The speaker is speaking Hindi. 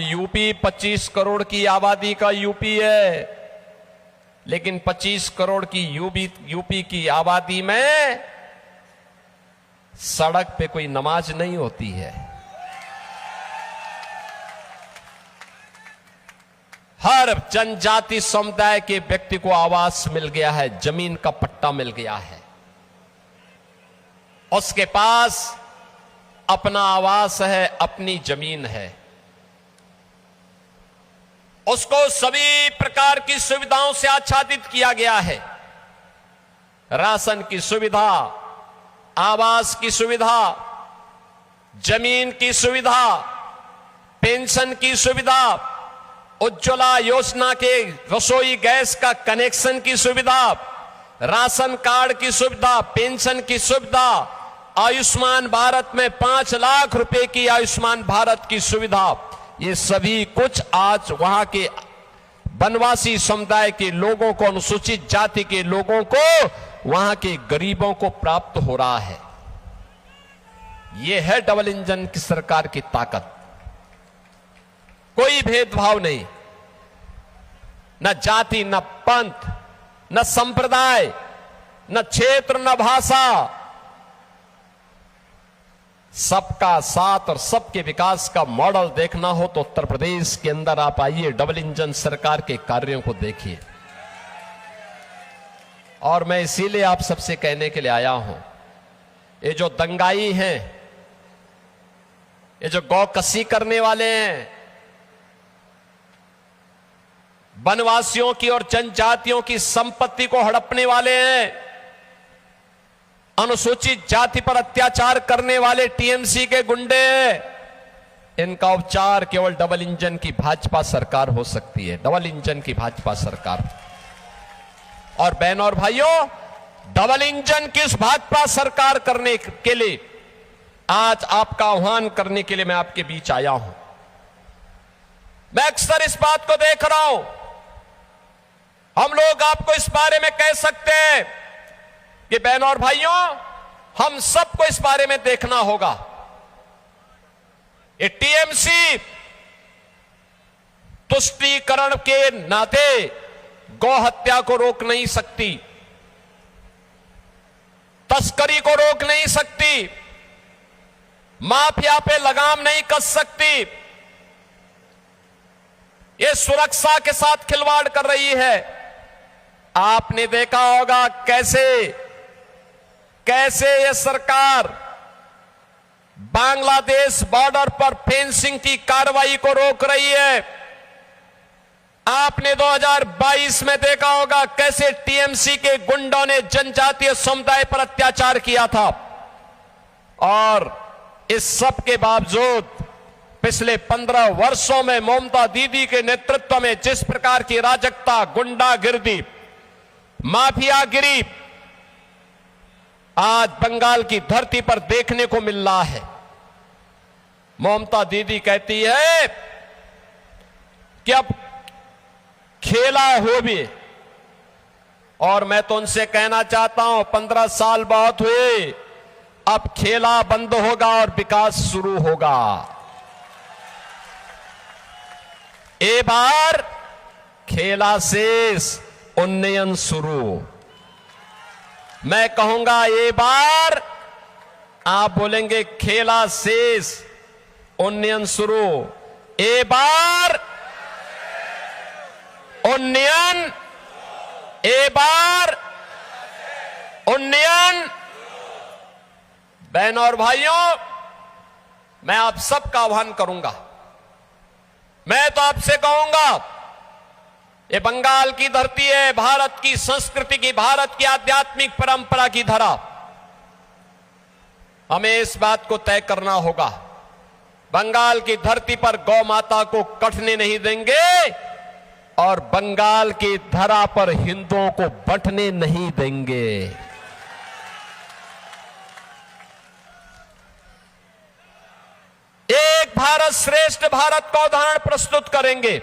यूपी 25 करोड़ की आबादी का यूपी है, लेकिन 25 करोड़ की यूपी की आबादी में सड़क पे कोई नमाज नहीं होती है। हर जनजाति समुदाय के व्यक्ति को आवास मिल गया है, जमीन का पट्टा मिल गया है, उसके पास अपना आवास है, अपनी जमीन है, उसको सभी प्रकार की सुविधाओं से आच्छादित किया गया है। राशन की सुविधा, आवास की सुविधा, जमीन की सुविधा, पेंशन की सुविधा, उज्ज्वला योजना के रसोई गैस का कनेक्शन की सुविधा, राशन कार्ड की सुविधा, पेंशन की सुविधा, आयुष्मान भारत में 5 लाख रुपए की आयुष्मान भारत की सुविधा, ये सभी कुछ आज वहां के वनवासी समुदाय के लोगों को, अनुसूचित जाति के लोगों को, वहां के गरीबों को प्राप्त हो रहा है। यह है डबल इंजन की सरकार की ताकत। कोई भेदभाव नहीं, न जाति, न पंथ, न संप्रदाय, न क्षेत्र, न भाषा, सबका साथ और सबके विकास का मॉडल देखना हो तो उत्तर प्रदेश के अंदर आप आइए, डबल इंजन सरकार के कार्यों को देखिए। और मैं इसीलिए आप सबसे कहने के लिए आया हूं, ये जो दंगाई हैं, ये जो गौकसी करने वाले हैं, वनवासियों की और जनजातियों की संपत्ति को हड़पने वाले हैं, अनुसूचित जाति पर अत्याचार करने वाले टीएमसी के गुंडे, इनका उपचार केवल डबल इंजन की भाजपा सरकार हो सकती है, डबल इंजन की भाजपा सरकार। और बहनों और भाइयों, डबल इंजन की इस भाजपा सरकार करने के लिए आज आपका आह्वान करने के लिए मैं आपके बीच आया हूं। मैं अक्सर इस बात को देख रहा हूं, हम लोग आपको इस बारे में कह सकते हैं कि बहनों और भाइयों, हम सबको इस बारे में देखना होगा। ये टीएमसी तुष्टीकरण के नाते गौ हत्या को रोक नहीं सकती, तस्करी को रोक नहीं सकती, माफिया पे लगाम नहीं कस सकती, ये सुरक्षा के साथ खिलवाड़ कर रही है। आपने देखा होगा कैसे ये सरकार बांग्लादेश बॉर्डर पर फेंसिंग की कार्रवाई को रोक रही है। आपने 2022 में देखा होगा कैसे टीएमसी के गुंडों ने जनजातीय समुदाय पर अत्याचार किया था। और इस सब के बावजूद पिछले 15 वर्षों में ममता दीदी के नेतृत्व में जिस प्रकार की अराजकता, गुंडागिर्दी, माफियागिरी आज बंगाल की धरती पर देखने को मिल रहा है। ममता दीदी कहती है कि अब खेला हो भी, और मैं तो उनसे कहना चाहता हूं 15 साल बहुत हुए, अब खेला बंद होगा और विकास शुरू होगा। ए बार खेला शेष, उन्नयन शुरू। मैं कहूंगा ये बार आप बोलेंगे खेला शेष, उन्नयन शुरू। ए बार उन्नयन, ए बार उन्नयन। बहनों और भाइयों, मैं आप सबका आह्वान करूंगा, मैं तो आपसे कहूंगा, ये बंगाल की धरती है, भारत की संस्कृति की, भारत की आध्यात्मिक परंपरा की धरा। हमें इस बात को तय करना होगा, बंगाल की धरती पर गौ माता को कटने नहीं देंगे और बंगाल की धरा पर हिंदुओं को बंटने नहीं देंगे। एक भारत श्रेष्ठ भारत का उदाहरण प्रस्तुत करेंगे।